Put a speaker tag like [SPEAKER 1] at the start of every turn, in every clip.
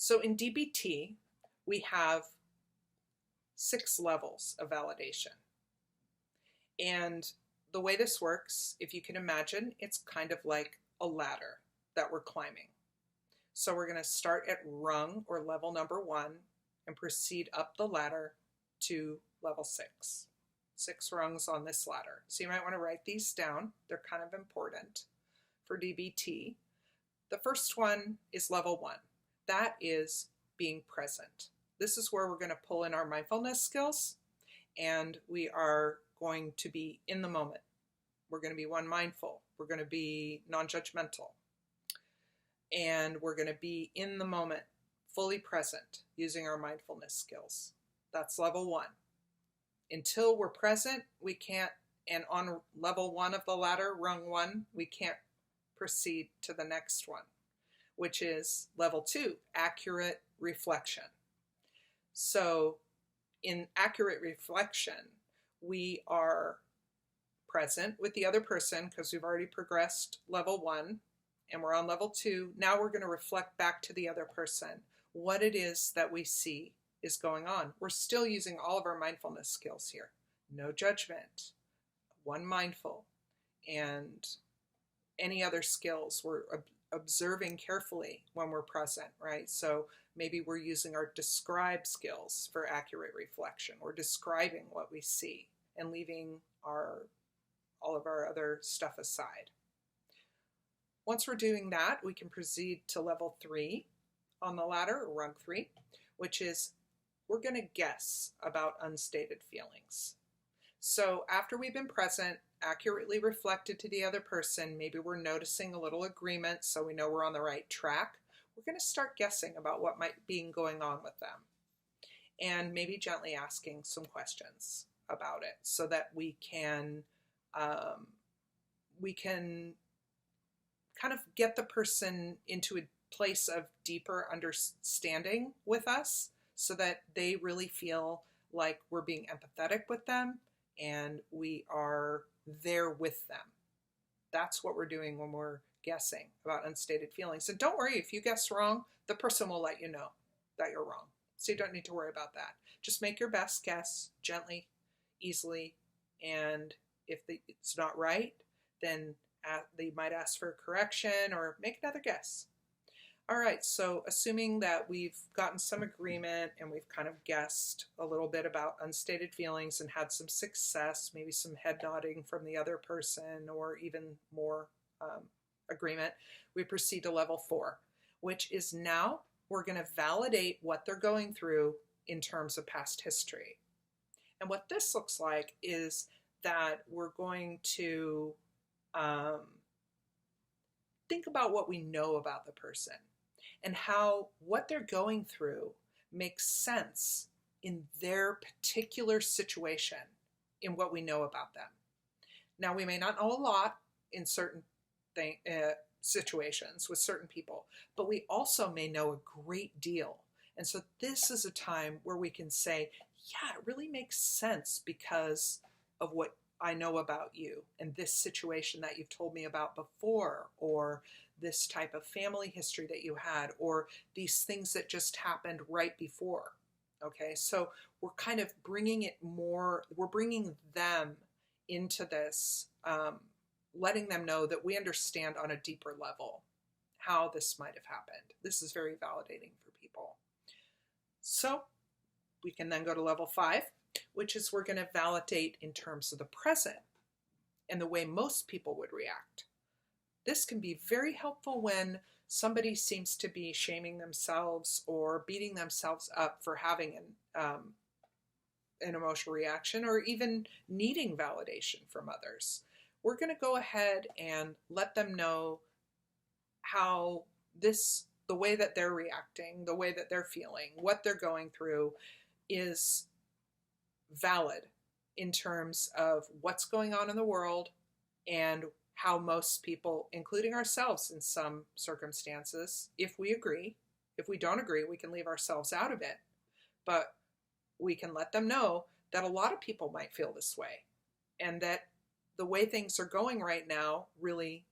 [SPEAKER 1] So in DBT, we have 6 levels of validation. And the way this works, if you can imagine, it's kind of like a ladder that we're climbing. So we're going to start at rung or level number 1 and proceed up the ladder to level 6. 6 rungs on this ladder. So you might want to write these down. They're kind of important for DBT. The first one is level 1. That is being present. This is where we're going to pull in our mindfulness skills, and we are going to be in the moment. We're going to be one mindful. We're going to be non-judgmental. And we're going to be in the moment, fully present, using our mindfulness skills. That's level 1. Until we're present, we can't, and on level 1 of the ladder, rung 1, we can't proceed to the next one, which is level 2, accurate reflection. So in accurate reflection, we are present with the other person because we've already progressed level 1 and we're on level 2. Now we're going to reflect back to the other person what it is that we see is going on. We're still using all of our mindfulness skills here. No judgment, one mindful, and any other skills we're observing carefully when we're present, right? So maybe we're using our describe skills for accurate reflection. We're describing what we see and leaving all of our other stuff aside. Once we're doing that, we can proceed to level 3 on the ladder, or rung 3, which is we're going to guess about unstated feelings. So after we've been present, accurately reflected to the other person, maybe we're noticing a little agreement so we know we're on the right track, we're going to start guessing about what might be going on with them and maybe gently asking some questions about it so that we can kind of get the person into a place of deeper understanding with us so that they really feel like we're being empathetic with them and we are there with them. That's what we're doing when we're guessing about unstated feelings. And don't worry, if you guess wrong, the person will let you know that you're wrong. So you don't need to worry about that. Just make your best guess gently, easily, and if it's not right, then they might ask for a correction or make another guess. All right, so assuming that we've gotten some agreement and we've kind of guessed a little bit about unstated feelings and had some success, maybe some head nodding from the other person or even more agreement, we proceed to level 4, which is now we're going to validate what they're going through in terms of past history. And what this looks like is that we're going to think about what we know about the person and how what they're going through makes sense in their particular situation in what we know about them. Now, we may not know a lot in certain situations with certain people, but we also may know a great deal. And so this is a time where we can say, yeah, it really makes sense because of what I know about you and this situation that you've told me about before, or this type of family history that you had, or these things that just happened right before. Okay, so we're kind of bringing we're bringing them into this, letting them know that we understand on a deeper level how this might have happened. This is very validating for people. So we can then go to level 5, which is we're going to validate in terms of the present and the way most people would react. This can be very helpful when somebody seems to be shaming themselves or beating themselves up for having an emotional reaction or even needing validation from others. We're going to go ahead and let them know how the way that they're reacting, the way that they're feeling, what they're going through is valid in terms of what's going on in the world and how most people, including ourselves in some circumstances, if we agree, if we don't agree, we can leave ourselves out of it, but we can let them know that a lot of people might feel this way and that the way things are going right now really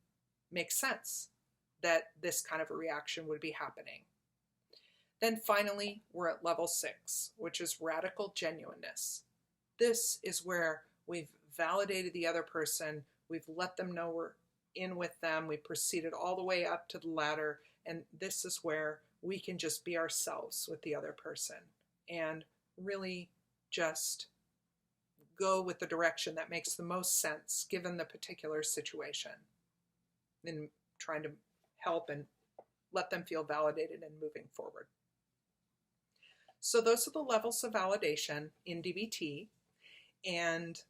[SPEAKER 1] makes sense that this kind of a reaction would be happening. Then finally, we're at level 6, which is radical genuineness. This is where we've validated the other person, we've let them know we're in with them, we've proceeded all the way up to the ladder, and this is where we can just be ourselves with the other person and really just go with the direction that makes the most sense given the particular situation, in trying to help and let them feel validated and moving forward. So those are the levels of validation in DBT, and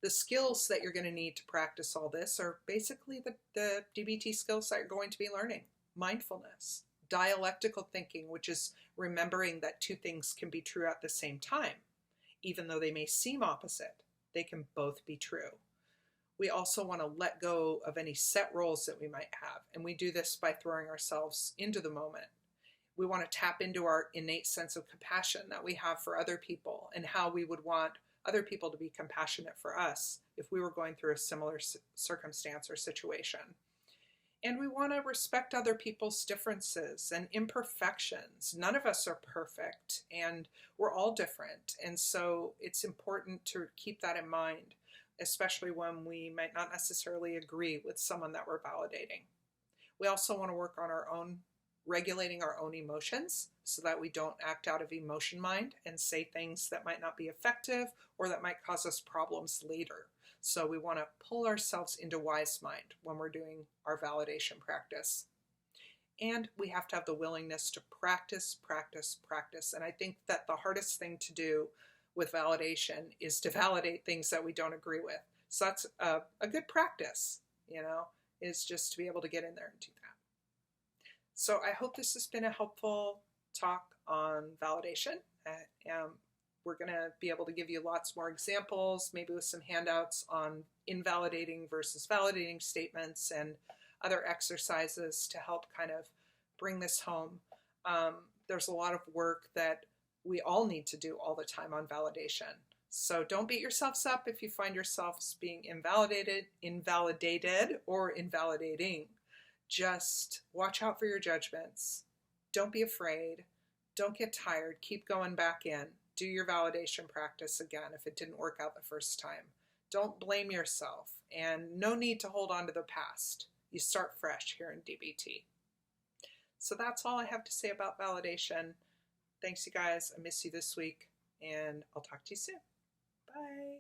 [SPEAKER 1] the skills that you're going to need to practice all this are basically the DBT skills that you're going to be learning. Mindfulness, dialectical thinking, which is remembering that two things can be true at the same time. Even though they may seem opposite, they can both be true. We also want to let go of any set roles that we might have, and we do this by throwing ourselves into the moment. We want to tap into our innate sense of compassion that we have for other people and how we would want other people to be compassionate for us if we were going through a similar circumstance or situation. And we want to respect other people's differences and imperfections. None of us are perfect, and we're all different. And so it's important to keep that in mind, especially when we might not necessarily agree with someone that we're validating. We also want to work on our own, regulating our own emotions so that we don't act out of emotion mind and say things that might not be effective or that might cause us problems later. So we want to pull ourselves into wise mind when we're doing our validation practice. And we have to have the willingness to practice, practice, practice. And I think that the hardest thing to do with validation is to validate things that we don't agree with. So that's a good practice, is just to be able to get in there and do that. So I hope this has been a helpful talk on validation. We're going to be able to give you lots more examples, maybe with some handouts on invalidating versus validating statements and other exercises to help kind of bring this home. There's a lot of work that we all need to do all the time on validation. So don't beat yourselves up if you find yourselves being invalidated, or invalidating. Just watch out for your judgments. Don't be afraid. Don't get tired. Keep going back in. Do your validation practice again if it didn't work out the first time. Don't blame yourself, and no need to hold on to the past. You start fresh here in DBT. So that's all I have to say about validation. Thanks, you guys. I miss you this week, and I'll talk to you soon. Bye.